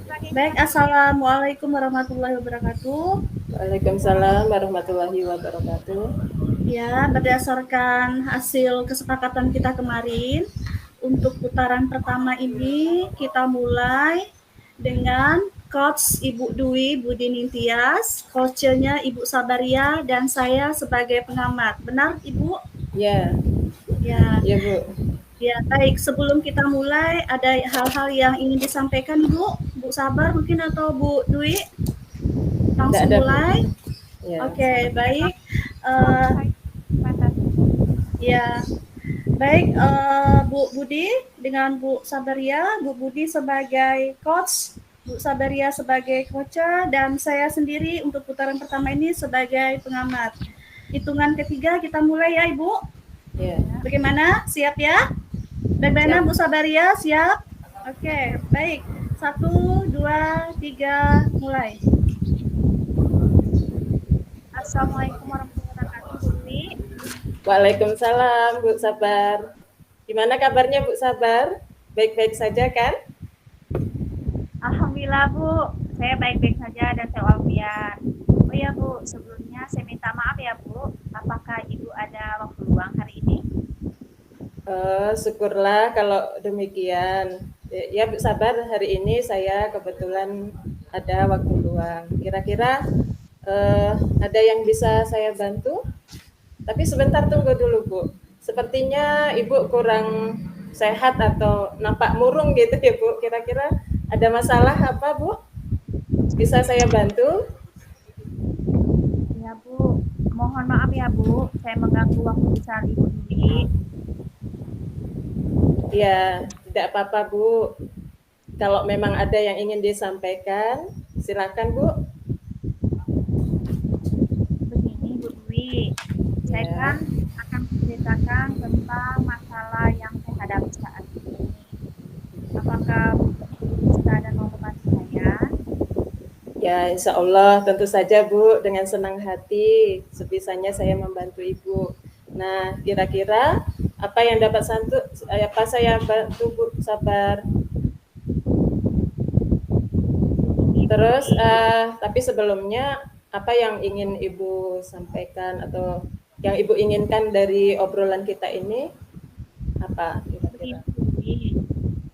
Baik, Assalamualaikum warahmatullahi wabarakatuh. Waalaikumsalam warahmatullahi wabarakatuh. Ya, berdasarkan hasil kesepakatan kita kemarin, untuk putaran pertama ini kita mulai dengan Coach Ibu Dwi Budi Nintias, coachnya Ibu Sabaria, dan saya sebagai pengamat. Benar, Ibu? Ya, Ya, ya Bu. ya, baik. Sebelum kita mulai, ada hal-hal yang ingin disampaikan, Ibu? Bu Sabar mungkin atau Bu Dwi? Tidak Langsung ada Bu. mulai. Ya, Oke, baik. Uh, ya, baik. Bu Budi dengan Bu Sabaria. Bu Budi sebagai coach, Bu Sabaria sebagai coacher, dan saya sendiri untuk putaran pertama ini sebagai pengamat. Hitungan ketiga kita mulai ya, Ibu. ya. Bagaimana? Siap ya? Bagaimana Siap. Bu Sabaria? Siap? Oke, baik. 1, 2, 3, mulai. Assalamualaikum warahmatullahi wabarakatuh, Bu Dwi. Waalaikumsalam Bu Sabar. Gimana kabarnya Bu Sabar? Baik-baik saja kan? Alhamdulillah Bu, saya baik-baik saja dan saya walafiat. Oh ya Bu, sebelumnya saya minta maaf ya Bu, apakah Ibu ada waktu luang hari ini? Syukurlah kalau demikian. Ya Bu Sabar, hari ini saya kebetulan ada waktu luang. Kira-kira ada yang bisa saya bantu? Tapi sebentar tunggu dulu Bu. Sepertinya Ibu kurang sehat atau nampak murung gitu ya Bu. Kira-kira ada masalah apa Bu? Bisa saya bantu? Ya Bu, mohon maaf ya Bu, saya mengganggu waktu besar Ibu Dwi. Ya, tidak apa-apa Bu. Kalau memang ada yang ingin disampaikan, silakan Bu. Begini Bu Dwi, saya kan Ya, akan menceritakan tentang masalah yang saya hadapi saat ini. Apakah Bu Dwi bisa dan mau membantu saya? ya insya Allah tentu saja Bu, dengan senang hati sebisanya saya membantu Ibu. Nah, kira-kira apa yang dapat apa saya bantu Bu Sabar? Begini Bu Terus, Dwi, tapi sebelumnya apa yang ingin Ibu sampaikan atau yang Ibu inginkan dari obrolan kita ini apa kira-kira? begini Bu Dwi.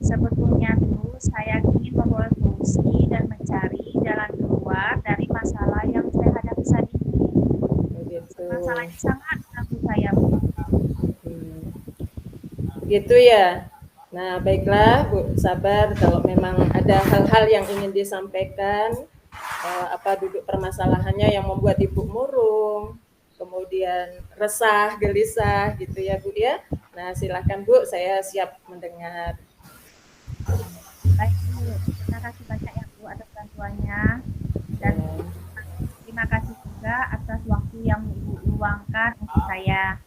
Sebetulnya tuh saya ingin membawa solusi dan mencari jalan keluar dari masalah yang saya hadapi saat ini. Begitu. Masalah ini sangat mengganggu saya, Bu. Hmm, begitu ya. Nah, baiklah Bu Sabar, kalau memang ada hal-hal yang ingin disampaikan, apa duduk permasalahannya yang membuat Ibu murung, kemudian resah, gelisah gitu ya Bu ya. Nah, silakan Bu, saya siap mendengar. Baik, Bu. Terima kasih banyak ya, Bu, atas bantuannya. Dan Ya, terima kasih juga atas waktu yang Ibu luangkan untuk saya.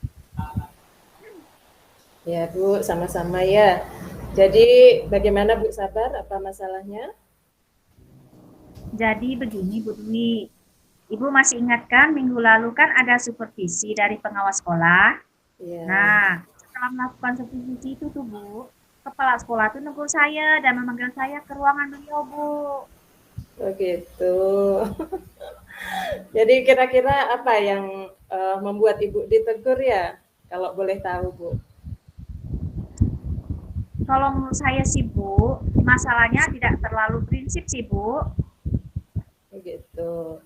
ya Bu, sama-sama ya. Jadi bagaimana Bu Sabar, apa masalahnya? Jadi begini, Bu Dwi. Ibu masih ingatkan minggu lalu kan ada supervisi dari pengawas sekolah. Ya, Nah, setelah melakukan supervisi itu tuh, Bu, kepala sekolah tuh negur saya dan memanggil saya ke ruangan beliau, Bu. begitu. Jadi kira-kira apa yang membuat Ibu ditegur ya? Kalau boleh tahu Bu. Kalau menurut saya sih Bu, masalahnya tidak terlalu prinsip sih Bu. Begitu.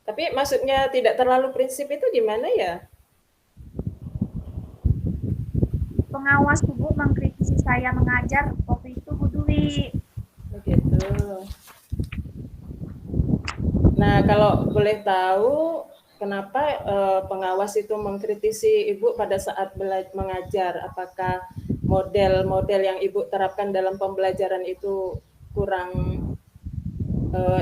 Tapi maksudnya tidak terlalu prinsip itu gimana ya? Pengawas tuh Bu mengkritisi saya mengajar waktu itu Bu Dwi. Begitu. Nah, kalau boleh tahu kenapa pengawas itu mengkritisi Ibu pada saat mengajar? Apakah model-model yang Ibu terapkan dalam pembelajaran itu kurang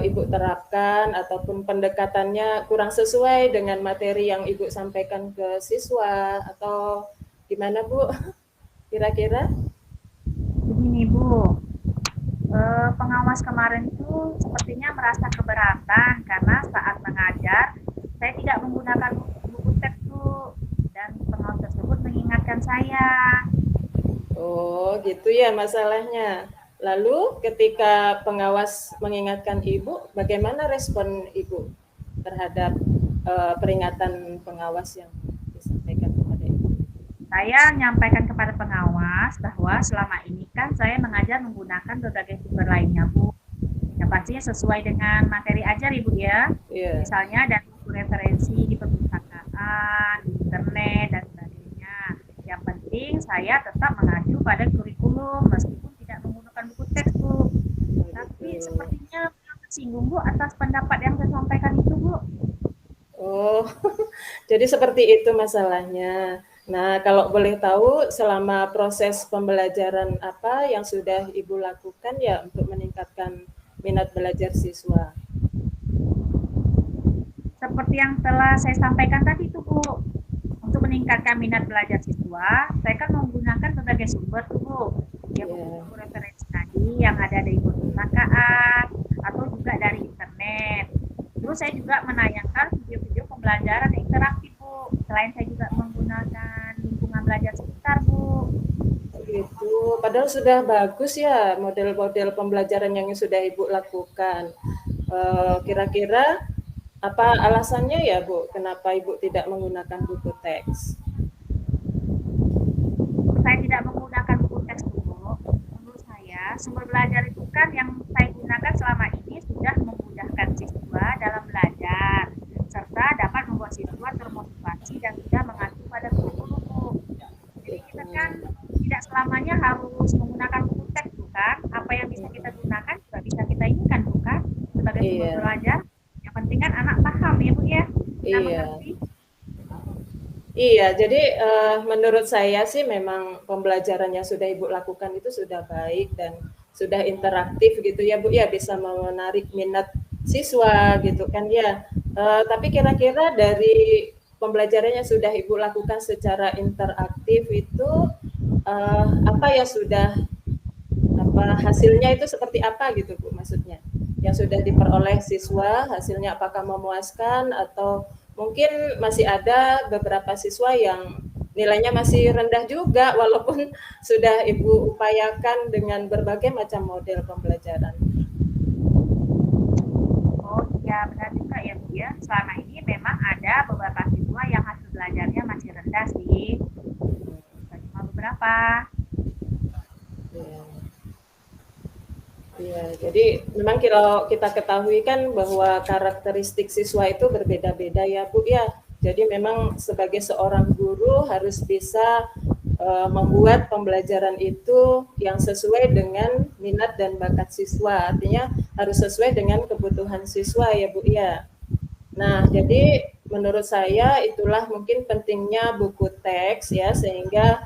Ibu terapkan ataupun pendekatannya kurang sesuai dengan materi yang Ibu sampaikan ke siswa atau gimana Bu? Kira-kira? Begini Bu, pengawas kemarin itu sepertinya merasa keberatan karena saat mengajar saya tidak menggunakan buku teks Bu, dan pengawas tersebut mengingatkan saya. Oh, gitu ya masalahnya. Lalu ketika pengawas mengingatkan Ibu, bagaimana respon Ibu terhadap peringatan pengawas yang disampaikan kepada Ibu? Saya menyampaikan kepada pengawas bahwa selama ini kan saya mengajar menggunakan berbagai sumber lainnya, Bu. Yang pastinya sesuai dengan materi ajar, Ibu ya. Iya. Misalnya dari buku referensi di perpustakaan, di internet, dan sebagainya. Yang penting saya tetap mengacu pada kurikulum meskipun tidak menggunakan buku teks, Bu. Tapi sepertinya tersinggung, Bu, atas pendapat yang saya sampaikan itu, Bu. Oh, jadi seperti itu masalahnya. Nah, kalau boleh tahu selama proses pembelajaran apa yang sudah Ibu lakukan ya untuk meningkatkan minat belajar siswa? Seperti yang telah saya sampaikan tadi tuh, Bu. Untuk meningkatkan minat belajar siswa, saya kan menggunakan berbagai sumber tuh, Bu. Ya, buku referensi tadi yang ada dari perpustakaan atau juga dari internet. Terus saya juga menayangkan video-video pembelajaran interaktif, Bu. Selain saya juga menggunakan lingkungan belajar sekitar, Bu. Gitu. Padahal sudah bagus ya model-model pembelajaran yang sudah Ibu lakukan. Kira-kira apa alasannya ya, Bu? Kenapa Ibu tidak menggunakan buku teks? Saya tidak menggunakan buku teks, Bu. Menurut saya, sumber belajar itu kan yang saya gunakan selama ini sudah memudahkan siswa dalam belajar, serta dapat membuat siswa termotivasi dan tidak mengacu pada kurikulum, Bu. Jadi kita kan tidak selamanya harus menggunakan buku teks, bukan? Apa yang bisa kita gunakan juga bisa kita inginkan, bukan? Sebagai sumber belajar. Yang penting kan anak paham ya, Bu ya. Kita mengerti. Iya, jadi menurut saya sih memang pembelajaran yang sudah Ibu lakukan itu sudah baik dan sudah interaktif gitu ya, Bu ya, bisa menarik minat siswa gitu kan ya. Tapi kira-kira dari pembelajaran yang sudah Ibu lakukan secara interaktif itu apa ya sudah apa hasilnya itu seperti apa gitu, Bu, maksudnya? Yang sudah diperoleh siswa, hasilnya apakah memuaskan atau mungkin masih ada beberapa siswa yang nilainya masih rendah juga walaupun sudah Ibu upayakan dengan berbagai macam model pembelajaran. Oh iya, benar juga ya, Bu ya. Selama ini memang ada beberapa siswa yang hasil belajarnya masih rendah sih. Cuma beberapa. Ya, jadi memang kalau kita ketahui kan bahwa karakteristik siswa itu berbeda-beda ya, Bu ya. Jadi memang sebagai seorang guru harus bisa membuat pembelajaran itu yang sesuai dengan minat dan bakat siswa. Artinya harus sesuai dengan kebutuhan siswa ya, Bu ya. Nah, jadi menurut saya itulah mungkin pentingnya buku teks ya, sehingga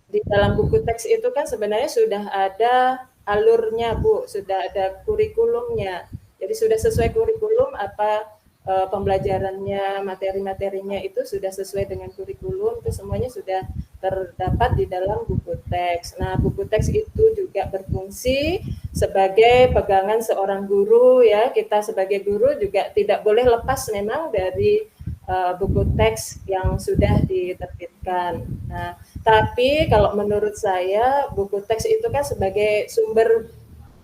di dalam buku teks itu kan sebenarnya sudah ada alurnya, Bu, sudah ada kurikulumnya. Jadi sudah sesuai kurikulum apa pembelajarannya, materi-materinya itu sudah sesuai dengan kurikulum, itu semuanya sudah terdapat di dalam buku teks. Nah, buku teks itu juga berfungsi sebagai pegangan seorang guru ya. Kita sebagai guru juga tidak boleh lepas memang dari buku teks yang sudah diterbitkan. Nah, tapi kalau menurut saya buku teks itu kan sebagai sumber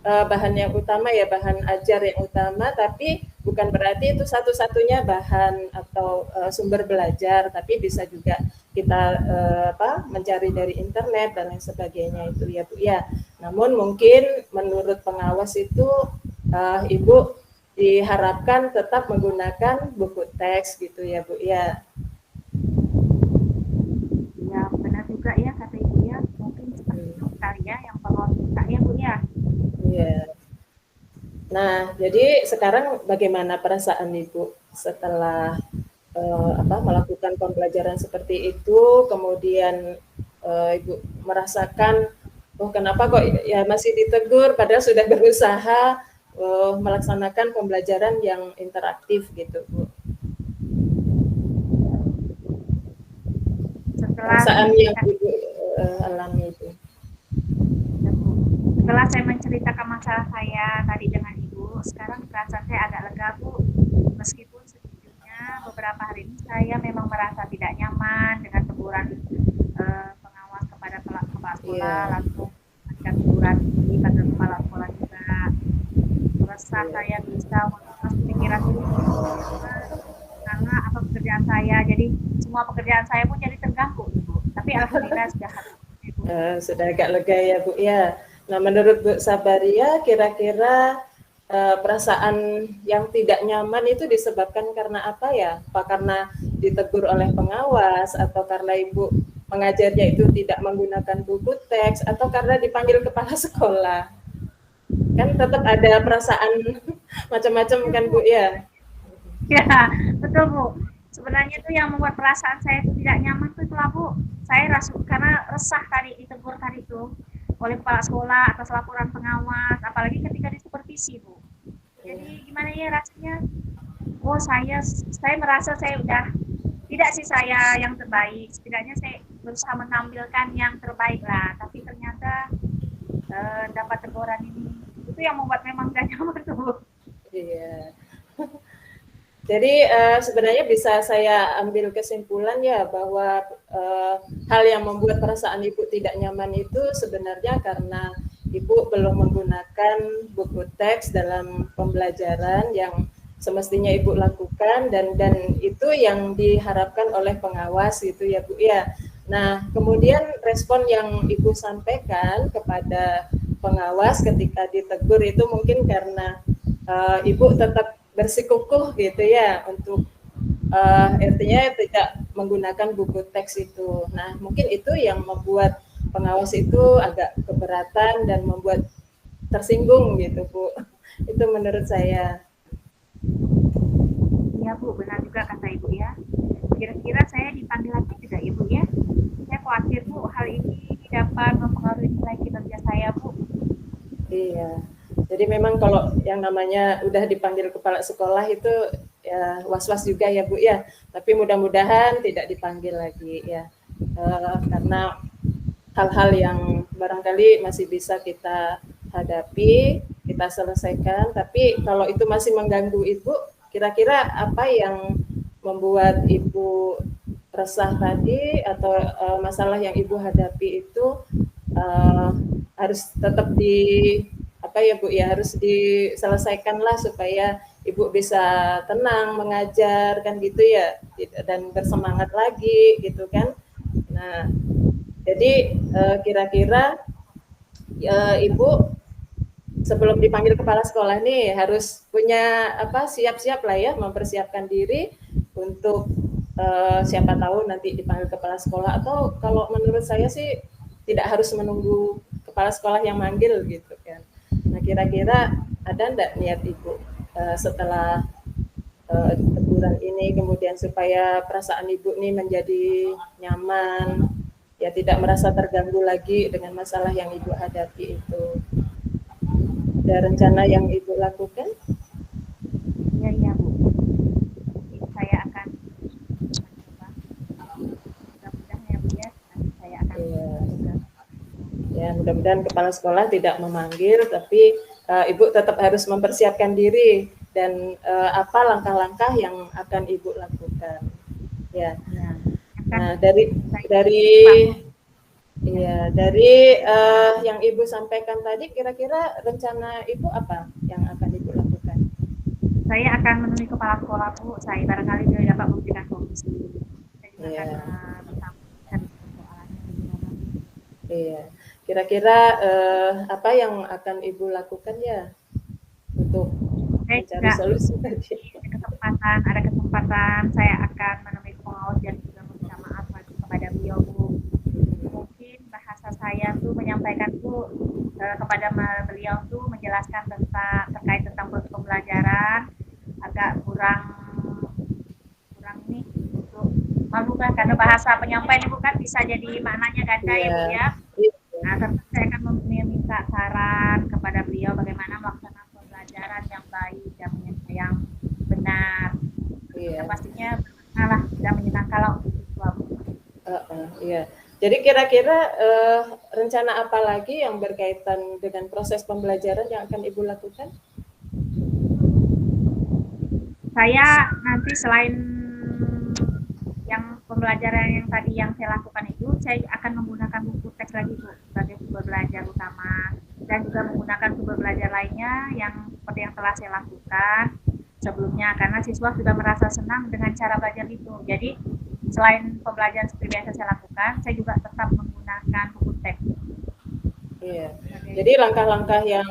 bahan yang utama ya, bahan ajar yang utama, tapi bukan berarti itu satu-satunya bahan atau sumber belajar, tapi bisa juga kita mencari dari internet dan lain sebagainya itu ya, Bu ya. Namun mungkin menurut pengawas itu Ibu diharapkan tetap menggunakan buku teks gitu ya, Bu ya. Ya benar juga ya kata Ibu ya. Mungkin seperti itu kali ya yang pengawas minta ya, Bu ya. Iya. Nah, jadi sekarang bagaimana perasaan Ibu setelah melakukan pembelajaran seperti itu, kemudian Ibu merasakan, oh kenapa kok ya masih ditegur, padahal sudah berusaha melaksanakan pembelajaran yang interaktif gitu, Bu. Perasaan yang Ibu alami itu. Setelah saya menceritakan masalah saya tadi dengan Ibu, sekarang perasaan saya agak lega, Bu. Meskipun sejujurnya beberapa hari ini saya memang merasa tidak nyaman dengan teguran pengawas kepada kepala sekolah, langsung mengajukan teguran pada kepala sekolah juga. Rasa saya bisa mengemas pikiran diri karena apa pekerjaan saya. Jadi semua pekerjaan saya pun jadi terganggu, Ibu. Tapi alhamdulillah sudah habis. Ibu. Sudah agak lega ya Bu ya. Nah menurut Bu Sabaria kira-kira perasaan yang tidak nyaman itu disebabkan karena apa ya? Apa karena ditegur oleh pengawas atau karena Ibu mengajarnya itu tidak menggunakan buku teks atau karena dipanggil kepala sekolah? Kan tetap ada perasaan macam-macam kan Bu ya? Ya, betul Bu. Sebenarnya itu yang membuat perasaan saya itu tidak nyaman itu itulah Bu. Saya karena resah tadi ditegur tadi itu oleh kepala sekolah atas laporan pengawas, apalagi ketika disupervisi Bu. Jadi gimana ya rasanya? Oh saya merasa saya udah tidak sih saya yang terbaik. Setidaknya saya berusaha menampilkan yang terbaik lah. Tapi ternyata dapat teguran ini itu yang membuat memang gak nyaman tuh Bu. Iya. Jadi sebenarnya bisa saya ambil kesimpulan ya bahwa hal yang membuat perasaan Ibu tidak nyaman itu sebenarnya karena Ibu belum menggunakan buku teks dalam pembelajaran yang semestinya Ibu lakukan dan itu yang diharapkan oleh pengawas gitu ya Bu ya. Nah, kemudian respon yang Ibu sampaikan kepada pengawas ketika ditegur itu mungkin karena Ibu tetap bersikukuh gitu ya untuk artinya tidak menggunakan buku teks itu. Nah, mungkin itu yang membuat pengawas itu agak keberatan dan membuat tersinggung gitu, Bu. Itu menurut saya. Iya Bu, benar juga kata Ibu ya. Kira-kira saya dipanggil lagi tidak ya Bu ya? Saya khawatir Bu, hal ini dapat mempengaruhi nilai kinerja saya Bu. Iya. Jadi memang kalau yang namanya udah dipanggil kepala sekolah itu ya was-was juga ya Bu ya. Tapi mudah-mudahan tidak dipanggil lagi ya. Karena hal-hal yang barangkali masih bisa kita hadapi, kita selesaikan. Tapi kalau itu masih mengganggu Ibu, kira-kira apa yang membuat Ibu resah tadi atau masalah yang Ibu hadapi itu harus tetap apa ya Bu ya, harus diselesaikan lah supaya Ibu bisa tenang mengajar kan gitu ya, dan bersemangat lagi gitu kan. Nah, jadi kira-kira Ibu sebelum dipanggil kepala sekolah nih harus punya apa, siap-siap lah ya, mempersiapkan diri untuk siapa tahu nanti dipanggil kepala sekolah, atau kalau menurut saya sih tidak harus menunggu kepala sekolah yang manggil gitu kan. Nah, kira-kira ada enggak niat Ibu setelah teguran ini kemudian supaya perasaan Ibu nih menjadi nyaman, ya tidak merasa terganggu lagi dengan masalah yang Ibu hadapi itu. Ada rencana yang Ibu lakukan? Iya Bu. Saya akan mencoba. Mudah-mudahan ya Bu ya. Saya akan mencoba. Ya, mudah-mudahan kepala sekolah tidak memanggil, tapi Ibu tetap harus mempersiapkan diri dan apa langkah-langkah yang akan Ibu lakukan. Ya. Nah, dari yang Ibu sampaikan tadi, kira-kira rencana Ibu apa yang akan Ibu lakukan? Saya akan menemui kepala sekolah Bu. Saya barangkali dia dapat memberikan solusi. Saya juga akan bersampaikan soalannya. Iya. Kira-kira apa yang akan Ibu lakukan ya untuk mencari solusi tadi? Ada kesempatan saya akan menemui pengawas dan juga meminta maaf lagi kepada beliau Bu. Mungkin bahasa saya tuh menyampaikan tuh kepada beliau tuh menjelaskan terkait tentang proses pembelajaran agak kurang ini untuk malu kan, karena bahasa penyampaian Ibu kan bisa jadi maknanya ganda ya Bu ya. Nah, tentu saya akan meminta saran kepada beliau bagaimana melaksanakan pembelajaran yang baik dan yang benar. Ya, pastinya sudah menyenangkan lah untuk siswa. Iya. Jadi kira-kira rencana apa lagi yang berkaitan dengan proses pembelajaran yang akan Ibu lakukan? Saya nanti selain yang pembelajaran yang tadi yang saya lakukan itu, saya akan menggunakan buku teks lagi Bu. sebagai sumber belajar utama, dan juga menggunakan sumber belajar lainnya yang seperti yang telah saya lakukan sebelumnya, karena siswa sudah merasa senang dengan cara belajar itu. Jadi selain pembelajaran seperti biasa saya lakukan, saya juga tetap menggunakan buku teks. Iya. Jadi langkah-langkah yang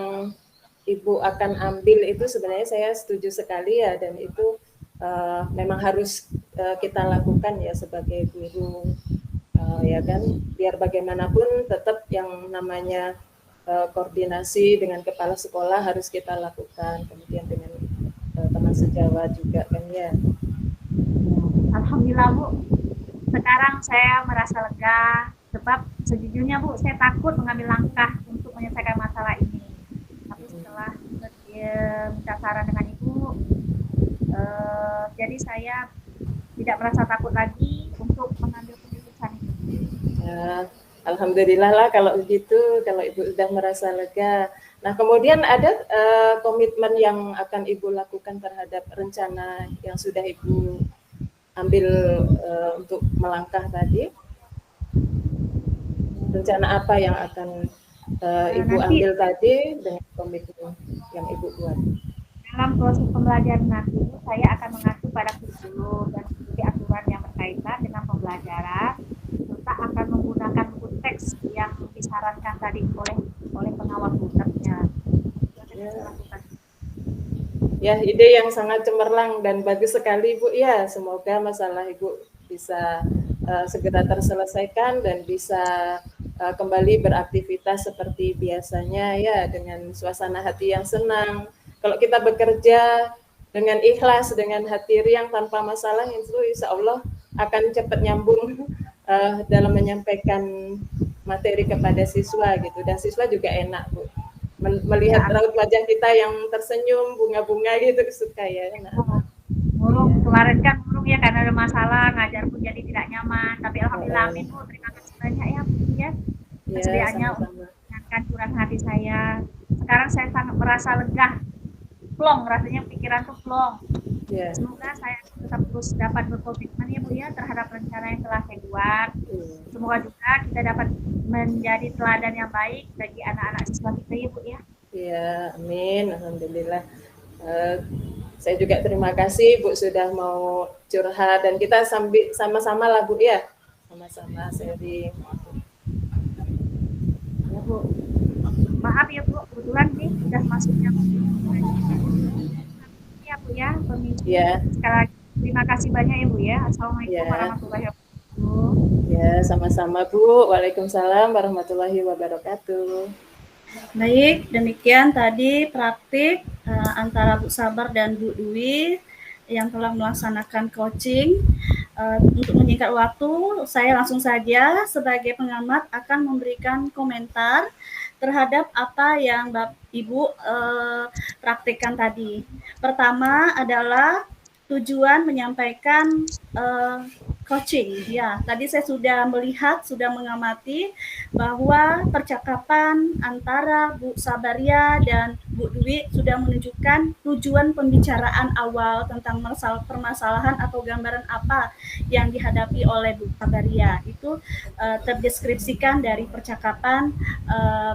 Ibu akan ambil itu sebenarnya saya setuju sekali ya, dan itu memang harus kita lakukan ya sebagai guru, ya kan, biar bagaimanapun tetap yang namanya koordinasi dengan kepala sekolah harus kita lakukan, kemudian dengan teman sejawat juga kan ya. Alhamdulillah Bu, sekarang saya merasa lega, sebab sejujurnya Bu, saya takut mengambil langkah untuk menyelesaikan masalah ini. Tapi setelah minta saran dengan Ibu, jadi saya tidak merasa takut lagi untuk mengambil keputusan ini. Ya, alhamdulillah lah kalau begitu, kalau Ibu sudah merasa lega. Nah, kemudian ada komitmen yang akan Ibu lakukan terhadap rencana yang sudah Ibu ambil untuk melangkah tadi. Rencana apa yang akan Ibu ambil tadi dengan komitmen yang Ibu buat? Dalam proses pembelajaran nanti, saya akan mengacu pada kurikulum dan mengikuti aturan yang berkaitan dengan pembelajaran, serta akan menggunakan buku teks yang disarankan tadi oleh pengawas pusatnya. Ya, ide yang sangat cemerlang dan bagus sekali Bu ya. Semoga masalah Ibu bisa segera terselesaikan dan bisa kembali beraktivitas seperti biasanya ya, dengan suasana hati yang senang. Kalau kita bekerja dengan ikhlas, dengan hati riang tanpa masalah, itu insya Allah akan cepat nyambung dalam menyampaikan materi kepada siswa gitu, dan siswa juga enak Bu melihat raut wajah kita yang tersenyum, bunga-bunga gitu, suka ya. Murung, kemarin kan murung ya karena ada masalah, ngajar pun jadi tidak nyaman, tapi alhamdulillah amin Bu, terima kasih banyak ya Bu ya, kesediaannya untuk menyenangkan curang hati saya. Sekarang saya sangat merasa lega, plong, rasanya pikiran tuh plong. Semoga saya tetap terus dapat berkomitmen ya Bu ya terhadap rencana yang telah saya buat. Semoga juga kita dapat menjadi teladan yang baik bagi anak-anak siswa kita ya Bu ya. Ya, amin, alhamdulillah. Saya juga terima kasih Bu sudah mau curhat, dan kita sama-sama lah Bu ya, sama-sama sharing. Ya Bu, maaf ya Bu, kebetulan nih sudah masuknya ya Bu ya, permisi. Ya. Sekali lagi terima kasih banyak ya Bu ya. Assalamualaikum warahmatullahi wabarakatuh. Ya, sama-sama Bu. Waalaikumsalam warahmatullahi wabarakatuh. Baik, demikian tadi praktik antara Bu Sabar dan Bu Dwi yang telah melaksanakan coaching. Untuk menyingkat waktu, saya langsung saja sebagai pengamat akan memberikan komentar terhadap apa yang Ibu praktikkan tadi. Pertama adalah tujuan menyampaikan coaching. Ya, tadi saya sudah melihat, sudah mengamati bahwa percakapan antara Bu Sabaria dan Bu Dwi sudah menunjukkan tujuan pembicaraan awal tentang permasalahan atau gambaran apa yang dihadapi oleh Bu Sabaria. Itu terdeskripsikan dari percakapan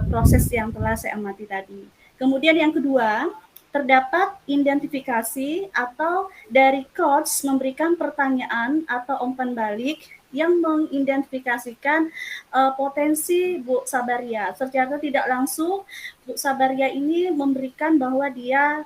proses yang telah saya amati tadi. Kemudian yang kedua, terdapat identifikasi atau dari coach memberikan pertanyaan atau umpan balik yang mengidentifikasikan potensi Bu Sabaria. Secara tidak langsung, Bu Sabaria ini memberikan bahwa dia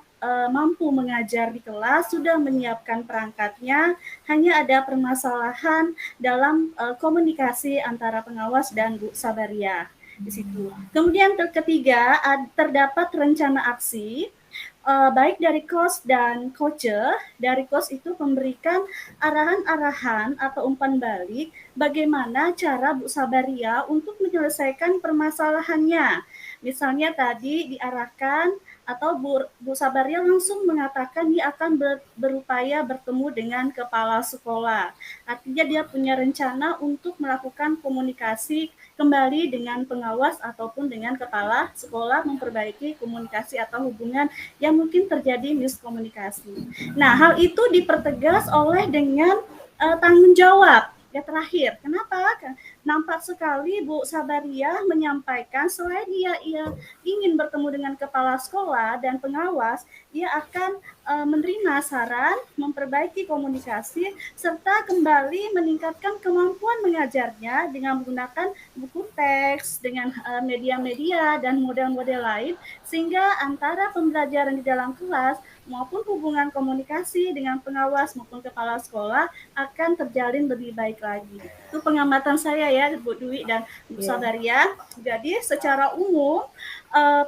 mampu mengajar di kelas, sudah menyiapkan perangkatnya, hanya ada permasalahan dalam komunikasi antara pengawas dan Bu Sabaria di situ. Kemudian ketiga, terdapat rencana aksi baik dari coach dan coacher. Dari coach itu memberikan arahan-arahan atau umpan balik bagaimana cara Bu Sabaria untuk menyelesaikan permasalahannya. Misalnya tadi diarahkan atau Bu Sabaria langsung mengatakan dia akan berupaya bertemu dengan kepala sekolah. Artinya dia punya rencana untuk melakukan komunikasi kembali dengan pengawas ataupun dengan kepala sekolah, memperbaiki komunikasi atau hubungan yang mungkin terjadi miskomunikasi. Nah, hal itu dipertegas oleh dengan tanggung jawab. Ya terakhir, kenapa? nampak sekali Bu Sabaria menyampaikan selain ia ingin bertemu dengan kepala sekolah dan pengawas, ia akan menerima saran, memperbaiki komunikasi, serta kembali meningkatkan kemampuan mengajarnya dengan menggunakan buku teks, dengan media-media dan model-model lain, sehingga antara pembelajaran di dalam kelas maupun hubungan komunikasi dengan pengawas maupun kepala sekolah akan terjalin lebih baik lagi. Itu pengamatan saya ya, Bu Dwi dan Bu Sabaria. Jadi secara umum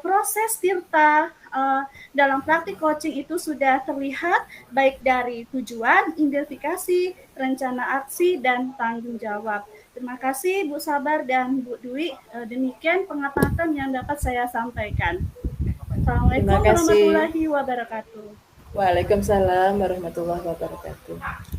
proses Tirta dalam praktik coaching itu sudah terlihat baik dari tujuan, identifikasi, rencana aksi, dan tanggung jawab. Terima kasih Bu Sabar dan Bu Dwi. Demikian pengamatan yang dapat saya sampaikan. Assalamualaikum warahmatullahi wabarakatuh. Waalaikumsalam warahmatullahi wabarakatuh.